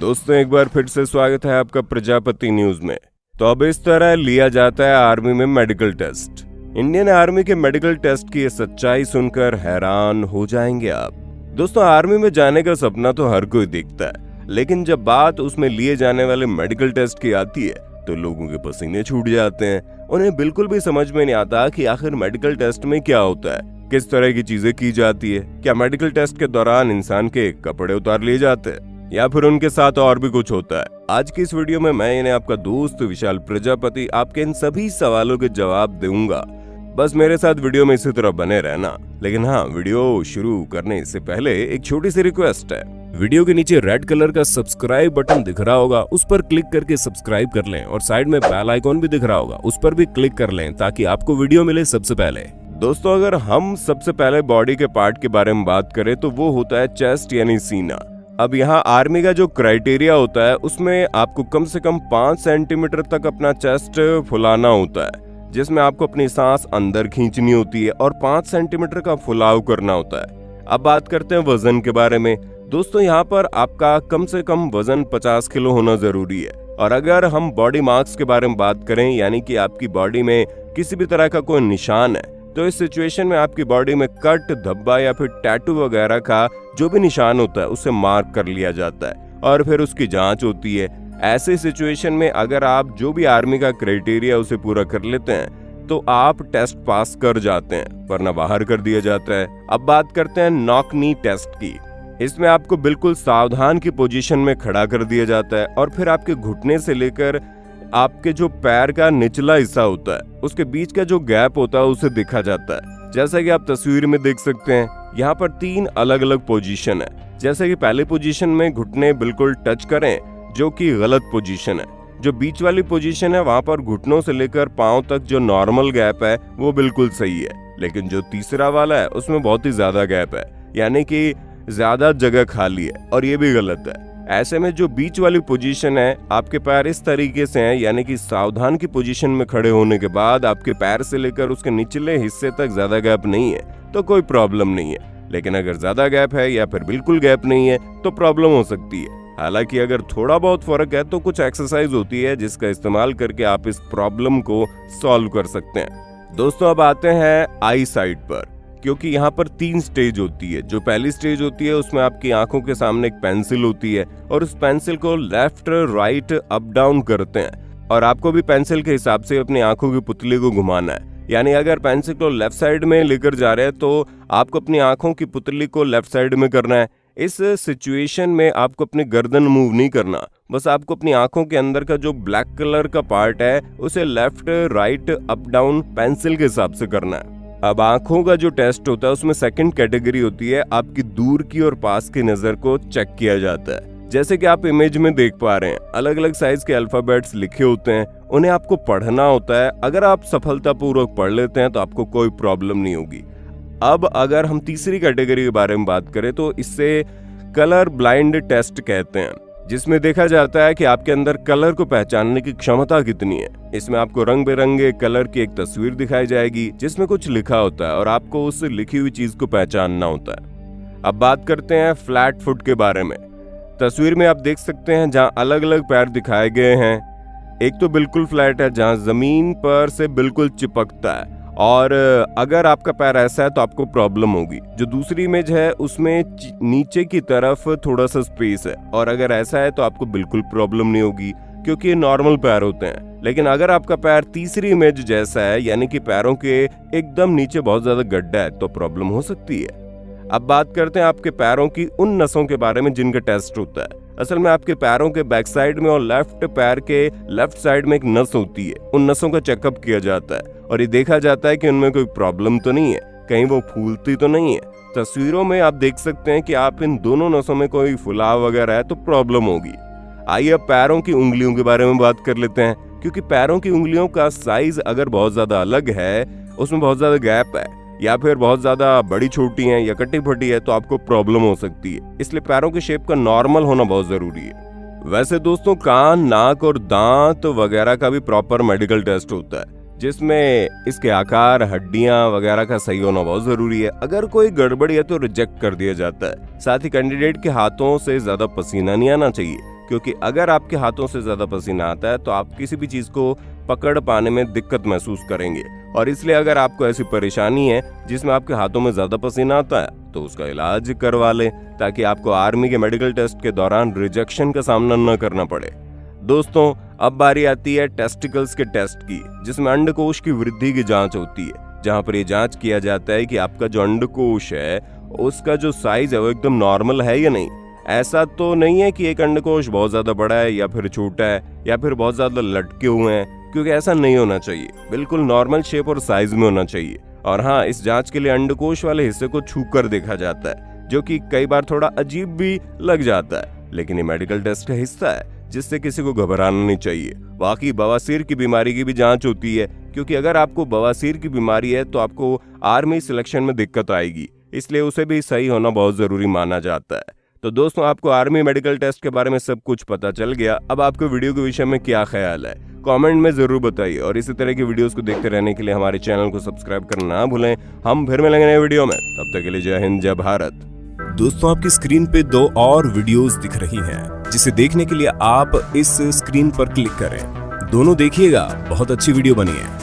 दोस्तों एक बार फिर से स्वागत है आपका प्रजापति न्यूज में। तो अब इस तरह लिया जाता है आर्मी में मेडिकल टेस्ट। इंडियन आर्मी के मेडिकल टेस्ट की ये सच्चाई सुनकर हैरान हो जाएंगे आप। दोस्तों आर्मी में जाने का सपना तो हर कोई देखता है, लेकिन जब बात उसमें लिए जाने वाले मेडिकल टेस्ट की आती है तो लोगों के पसीने छूट जाते हैं। उन्हें बिल्कुल भी समझ में नहीं आता कि आखिर मेडिकल टेस्ट में क्या होता है, किस तरह की चीजें की जाती है। क्या मेडिकल टेस्ट के दौरान इंसान के कपड़े उतार लिए जाते हैं या फिर उनके साथ और भी कुछ होता है। आज की इस वीडियो में मैं इन्हें आपका दोस्त विशाल प्रजापति आपके इन सभी सवालों के जवाब दूंगा। बस मेरे साथ वीडियो में इसी तरह बने रहना। लेकिन हाँ, वीडियो शुरू करने से पहले एक छोटी सी रिक्वेस्ट है। वीडियो के नीचे रेड कलर का सब्सक्राइब बटन दिख रहा होगा, उस पर क्लिक करके सब्सक्राइब कर लें और साइड में बेल आइकॉन भी दिख रहा होगा, उस पर भी क्लिक कर लें ताकि आपको वीडियो मिले सबसे पहले। दोस्तों अगर हम सबसे पहले बॉडी के पार्ट के बारे में बात करें तो वो होता है चेस्ट यानी सीना। अब यहाँ आर्मी का जो क्राइटेरिया होता है उसमें आपको कम से कम 5 सेंटीमीटर तक अपना चेस्ट फुलाना होता है, जिसमें आपको अपनी सांस अंदर खींचनी होती है और 5 सेंटीमीटर का फुलाव करना होता है। अब बात करते हैं वजन के बारे में। दोस्तों यहाँ पर आपका कम से कम वजन 50 किलो होना जरूरी है। और अगर हम बॉडी मार्क्स के बारे में बात करें, यानी कि आपकी बॉडी में किसी भी तरह का कोई निशान है, तो इस सिचुएशन में आपकी बॉडी में कट, धब्बा या फिर टैटू वगैरह का जो भी निशान होता है उसे मार्क कर लिया जाता है और फिर उसकी जांच होती है। ऐसे सिचुएशन में अगर आप जो भी आर्मी का क्राइटेरिया उसे पूरा कर लेते हैं तो आप टेस्ट पास कर जाते हैं, वरना बाहर कर दिया जाता है। अब बात करते हैं नॉक नी टेस्ट की। इसमें आपको बिल्कुल सावधान की पोजीशन में खड़ा कर दिया जाता है और फिर आपके घुटने से लेकर आपके जो पैर का निचला हिस्सा होता है उसके बीच का जो गैप होता है उसे देखा जाता है। जैसा कि आप तस्वीर में देख सकते हैं, यहाँ पर 3 अलग अलग पोजीशन है। जैसे कि पहली पोजीशन में घुटने बिल्कुल टच करें, जो कि गलत पोजीशन है। जो बीच वाली पोजीशन है वहाँ पर घुटनों से लेकर पांव तक जो नॉर्मल गैप है वो बिल्कुल सही है। लेकिन जो तीसरा वाला है उसमें बहुत ही ज्यादा गैप है, यानी कि ज्यादा जगह खाली है, और ये भी गलत है। ऐसे में जो बीच वाली पोजीशन है, आपके पैर इस तरीके से हैं, यानी कि सावधान की पोजीशन में खड़े होने के बाद आपके पैर से लेकर उसके निचले हिस्से तक ज्यादा गैप नहीं है तो कोई प्रॉब्लम नहीं है। लेकिन अगर ज्यादा गैप है या फिर बिल्कुल गैप नहीं है तो प्रॉब्लम हो सकती है। हालांकि अगर थोड़ा बहुत फर्क है तो कुछ एक्सरसाइज होती है जिसका इस्तेमाल करके आप इस प्रॉब्लम को सॉल्व कर सकते हैं। दोस्तों अब आते हैं आई साइट पर, क्योंकि यहाँ पर 3 स्टेज होती है। जो पहली स्टेज होती है उसमें आपकी आंखों के सामने एक पेंसिल होती है और उस पेंसिल को लेफ्ट राइट अप डाउन करते हैं और आपको भी पेंसिल के हिसाब से अपनी आंखों की पुतली को घुमाना है। यानी अगर पेंसिल को लेफ्ट साइड में लेकर जा रहे हैं तो आपको अपनी आंखों की पुतली को लेफ्ट साइड में करना है। इस सिचुएशन में आपको अपनी गर्दन मूव नहीं करना, बस आपको अपनी आंखों के अंदर का जो ब्लैक कलर का पार्ट है उसे left right up down pencil के हिसाब से करना है। अब आंखों का जो टेस्ट होता है उसमें सेकंड कैटेगरी होती है, आपकी दूर की और पास की नजर को चेक किया जाता है। जैसे कि आप इमेज में देख पा रहे हैं, अलग अलग साइज के अल्फाबेट्स लिखे होते हैं, उन्हें आपको पढ़ना होता है। अगर आप सफलतापूर्वक पढ़ लेते हैं तो आपको कोई प्रॉब्लम नहीं होगी। अब अगर हम तीसरी कैटेगरी के बारे में बात करें तो इससे कलर ब्लाइंड टेस्ट कहते हैं, जिसमें देखा जाता है कि आपके अंदर कलर को पहचानने की क्षमता कितनी है। इसमें आपको रंग बिरंगे कलर की एक तस्वीर दिखाई जाएगी जिसमें कुछ लिखा होता है और आपको उस लिखी हुई चीज को पहचानना होता है। अब बात करते हैं फ्लैट फुट के बारे में। तस्वीर में आप देख सकते हैं जहां अलग अलग पैर दिखाए गए हैं। एक तो बिल्कुल फ्लैट है जहां जमीन पर से बिल्कुल चिपकता है, और अगर आपका पैर ऐसा है तो आपको प्रॉब्लम होगी। जो दूसरी इमेज है उसमें नीचे की तरफ थोड़ा सा स्पेस है, और अगर ऐसा है तो आपको बिल्कुल प्रॉब्लम नहीं होगी क्योंकि ये नॉर्मल पैर होते हैं। लेकिन अगर आपका पैर तीसरी इमेज जैसा है, यानी कि पैरों के एकदम नीचे बहुत ज्यादा गड्ढा है, तो प्रॉब्लम हो सकती है। अब बात करते हैं आपके पैरों की उन नसों के बारे में जिनका टेस्ट होता है। असल में आपके पैरों के बैक साइड में और लेफ्ट पैर के लेफ्ट साइड में एक नस होती है। उन नसों का चेकअप किया जाता है और ये देखा जाता है कि उनमें कोई प्रॉब्लम तो नहीं है, कहीं वो फूलती तो नहीं है। तस्वीरों में आप देख सकते हैं कि आप इन दोनों नसों में कोई फुलाव वगैरह है तो प्रॉब्लम होगी। आइए अब पैरों की उंगलियों के बारे में बात कर लेते हैं, क्योंकि पैरों की उंगलियों का साइज अगर बहुत ज्यादा अलग है, उसमें बहुत ज्यादा गैप है, या फिर बहुत ज्यादा बड़ी छोटी है या कटी फटी है तो आपको प्रॉब्लम हो सकती है। इसलिए पैरों की शेप का नॉर्मल होना बहुत जरूरी है। वैसे दोस्तों कान, नाक और दांत वगैरह का भी प्रॉपर मेडिकल टेस्ट होता है, जिसमें इसके आकार, हड्डियां वगैरह का सही होना बहुत जरूरी है। अगर कोई गड़बड़ी है तो रिजेक्ट कर दिया जाता है। साथ ही कैंडिडेट के हाथों से ज्यादा पसीना नहीं आना चाहिए, क्योंकि अगर आपके हाथों से ज्यादा पसीना आता है तो आप किसी भी चीज को पकड़ पाने में दिक्कत महसूस करेंगे, और इसलिए अगर आपको ऐसी परेशानी है जिसमें आपके हाथों में ज्यादा पसीना आता है तो उसका इलाज करवा लें, ताकि आपको आर्मी के मेडिकल टेस्ट के दौरान रिजेक्शन का सामना न करना पड़े। दोस्तों, अब बारी आती है टेस्टिकल्स के टेस्ट की, जिसमें अंडकोश की वृद्धि की जांच होती है, जहां पर ये जांच किया जाता है कि आपका जो अंडकोश है उसका जो साइज है वो एकदम नॉर्मल है या नहीं। ऐसा तो नहीं है कि एक अंडकोश बहुत ज्यादा बड़ा है या फिर छोटा है या फिर बहुत ज्यादा लटके हुए हैं, क्योंकि ऐसा नहीं होना चाहिए। बिल्कुल नॉर्मल शेप और साइज में होना चाहिए। और हाँ, इस जांच के लिए अंडकोश वाले हिस्से को छूकर देखा जाता है, जो कि कई बार थोड़ा अजीब भी लग जाता है, लेकिन ये मेडिकल टेस्ट का हिस्सा है जिससे किसी को घबराना नहीं चाहिए। बाकी बवासीर की बीमारी की भी जांच होती है, क्योंकि अगर आपको बवासीर की बीमारी है तो आपको आर्मी सिलेक्शन में दिक्कत आएगी, इसलिए उसे भी सही होना बहुत जरूरी माना जाता है। तो दोस्तों, आपको आर्मी मेडिकल टेस्ट के बारे में सब कुछ पता चल गया। अब आपको वीडियो के विषय में क्या ख्याल है, कमेंट में जरूर बताइए, और इसी तरह की वीडियोस को देखते रहने के लिए हमारे चैनल को सब्सक्राइब करना ना भूलें। हम फिर मिलेंगे नए वीडियो में, तब तक के लिए जय हिंद, जय भारत। दोस्तों, आपकी स्क्रीन पे 2 और वीडियोस दिख रही हैं, जिसे देखने के लिए आप इस स्क्रीन पर क्लिक करें। दोनों देखिएगा, बहुत अच्छी वीडियो बनी है।